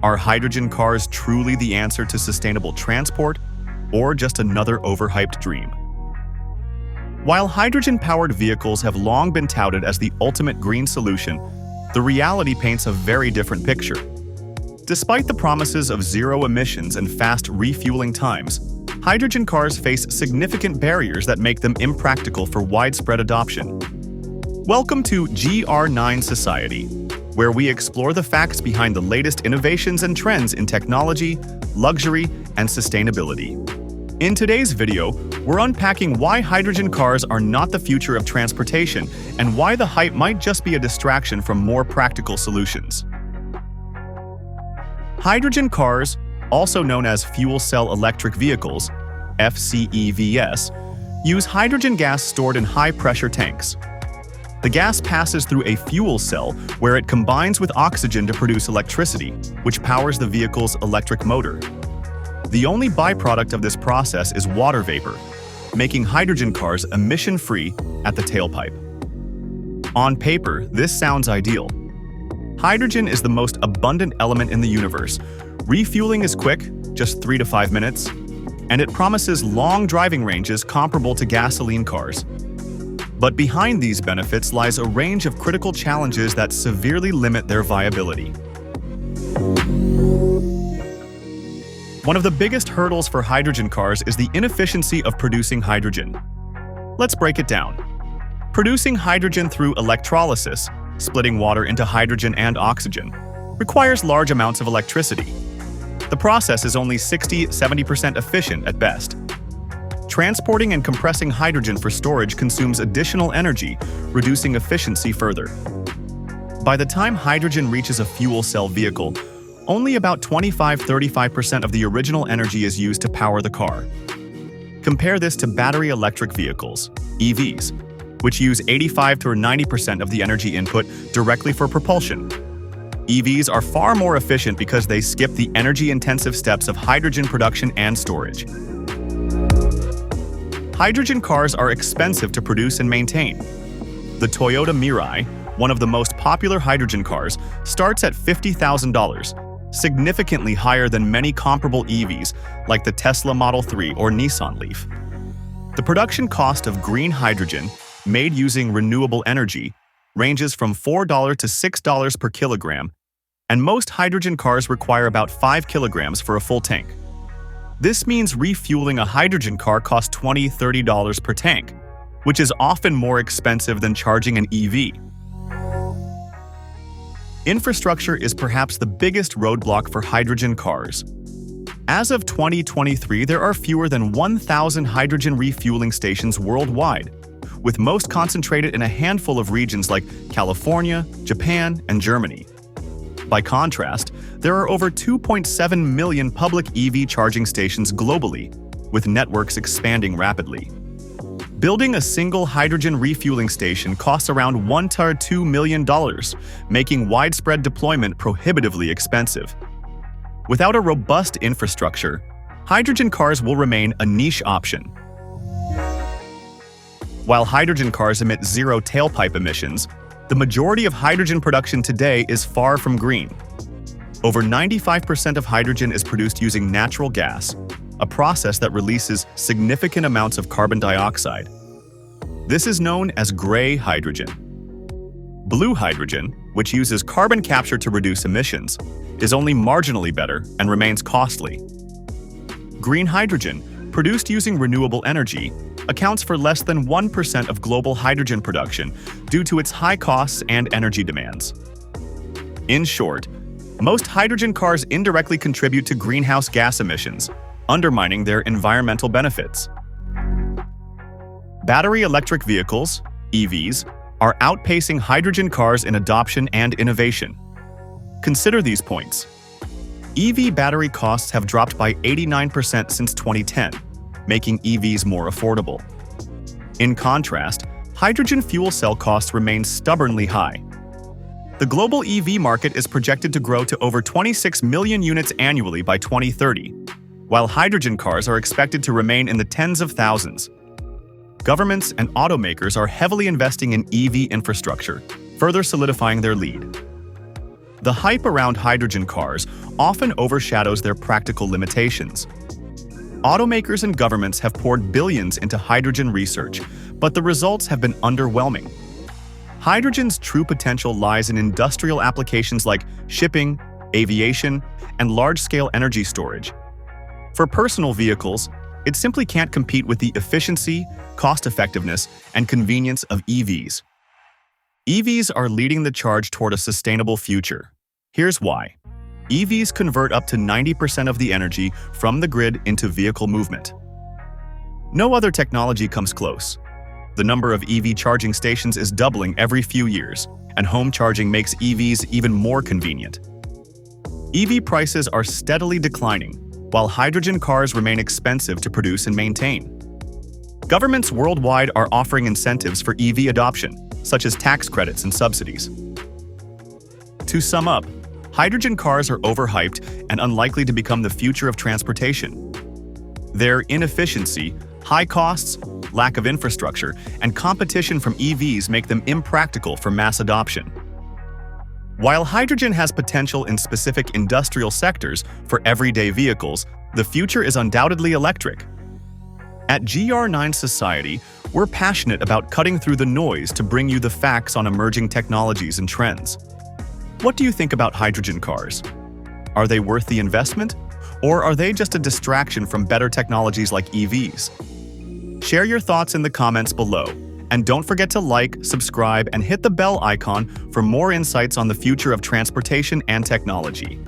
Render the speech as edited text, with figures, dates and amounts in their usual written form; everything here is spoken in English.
Are hydrogen cars truly the answer to sustainable transport, or just another overhyped dream? While hydrogen-powered vehicles have long been touted as the ultimate green solution, the reality paints a very different picture. Despite the promises of zero emissions and fast refueling times, hydrogen cars face significant barriers that make them impractical for widespread adoption. Welcome to GR9 Society, where we explore the facts behind the latest innovations and trends in technology, luxury, and sustainability. In today's video, we're unpacking why hydrogen cars are not the future of transportation and why the hype might just be a distraction from more practical solutions. Hydrogen cars, also known as fuel cell electric vehicles, FCEVs, use hydrogen gas stored in high-pressure tanks. The gas passes through a fuel cell where it combines with oxygen to produce electricity, which powers the vehicle's electric motor. The only byproduct of this process is water vapor, making hydrogen cars emission-free at the tailpipe. On paper, this sounds ideal. Hydrogen is the most abundant element in the universe. Refueling is quick, just 3 to 5 minutes, and it promises long driving ranges comparable to gasoline cars. But behind these benefits lies a range of critical challenges that severely limit their viability. One of the biggest hurdles for hydrogen cars is the inefficiency of producing hydrogen. Let's break it down. Producing hydrogen through electrolysis, splitting water into hydrogen and oxygen, requires large amounts of electricity. The process is only 60–70% efficient at best. Transporting and compressing hydrogen for storage consumes additional energy, reducing efficiency further. By the time hydrogen reaches a fuel cell vehicle, only about 25–35% of the original energy is used to power the car. Compare this to battery electric vehicles, EVs, which use 85–90% of the energy input directly for propulsion. EVs are far more efficient because they skip the energy-intensive steps of hydrogen production and storage. Hydrogen cars are expensive to produce and maintain. The Toyota Mirai, one of the most popular hydrogen cars, starts at $50,000, significantly higher than many comparable EVs like the Tesla Model 3 or Nissan Leaf. The production cost of green hydrogen, made using renewable energy, ranges from $4 to $6 per kilogram, and most hydrogen cars require about 5 kilograms for a full tank. This means refueling a hydrogen car costs $20–30 per tank, which is often more expensive than charging an EV. Infrastructure is perhaps the biggest roadblock for hydrogen cars. As of 2023, there are fewer than 1,000 hydrogen refueling stations worldwide, with most concentrated in a handful of regions like California, Japan, and Germany. By contrast, there are over 2.7 million public EV charging stations globally, with networks expanding rapidly. Building a single hydrogen refueling station costs around $1 to $2 million, making widespread deployment prohibitively expensive. Without a robust infrastructure, hydrogen cars will remain a niche option. While hydrogen cars emit zero tailpipe emissions, the majority of hydrogen production today is far from green. Over 95% of hydrogen is produced using natural gas, a process that releases significant amounts of carbon dioxide. This is known as gray hydrogen. Blue hydrogen, which uses carbon capture to reduce emissions, is only marginally better and remains costly. Green hydrogen, produced using renewable energy, accounts for less than 1% of global hydrogen production due to its high costs and energy demands. In short, most hydrogen cars indirectly contribute to greenhouse gas emissions, undermining their environmental benefits. Battery electric vehicles, EVs, are outpacing hydrogen cars in adoption and innovation. Consider these points. EV battery costs have dropped by 89% since 2010, making EVs more affordable. In contrast, hydrogen fuel cell costs remain stubbornly high. The global EV market is projected to grow to over 26 million units annually by 2030, while hydrogen cars are expected to remain in the tens of thousands. Governments and automakers are heavily investing in EV infrastructure, further solidifying their lead. The hype around hydrogen cars often overshadows their practical limitations. Automakers and governments have poured billions into hydrogen research, but the results have been underwhelming. Hydrogen's true potential lies in industrial applications like shipping, aviation, and large-scale energy storage. For personal vehicles, it simply can't compete with the efficiency, cost-effectiveness, and convenience of EVs. EVs are leading the charge toward a sustainable future. Here's why. EVs convert up to 90% of the energy from the grid into vehicle movement. No other technology comes close. The number of EV charging stations is doubling every few years, and home charging makes EVs even more convenient. EV prices are steadily declining, while hydrogen cars remain expensive to produce and maintain. Governments worldwide are offering incentives for EV adoption, such as tax credits and subsidies. To sum up, hydrogen cars are overhyped and unlikely to become the future of transportation. Their inefficiency, high costs, lack of infrastructure, and competition from EVs make them impractical for mass adoption. While hydrogen has potential in specific industrial sectors for everyday vehicles, the future is undoubtedly electric. At GR9 Society, we're passionate about cutting through the noise to bring you the facts on emerging technologies and trends. What do you think about hydrogen cars? Are they worth the investment? Or are they just a distraction from better technologies like EVs? Share your thoughts in the comments below. And don't forget to like, subscribe, and hit the bell icon for more insights on the future of transportation and technology.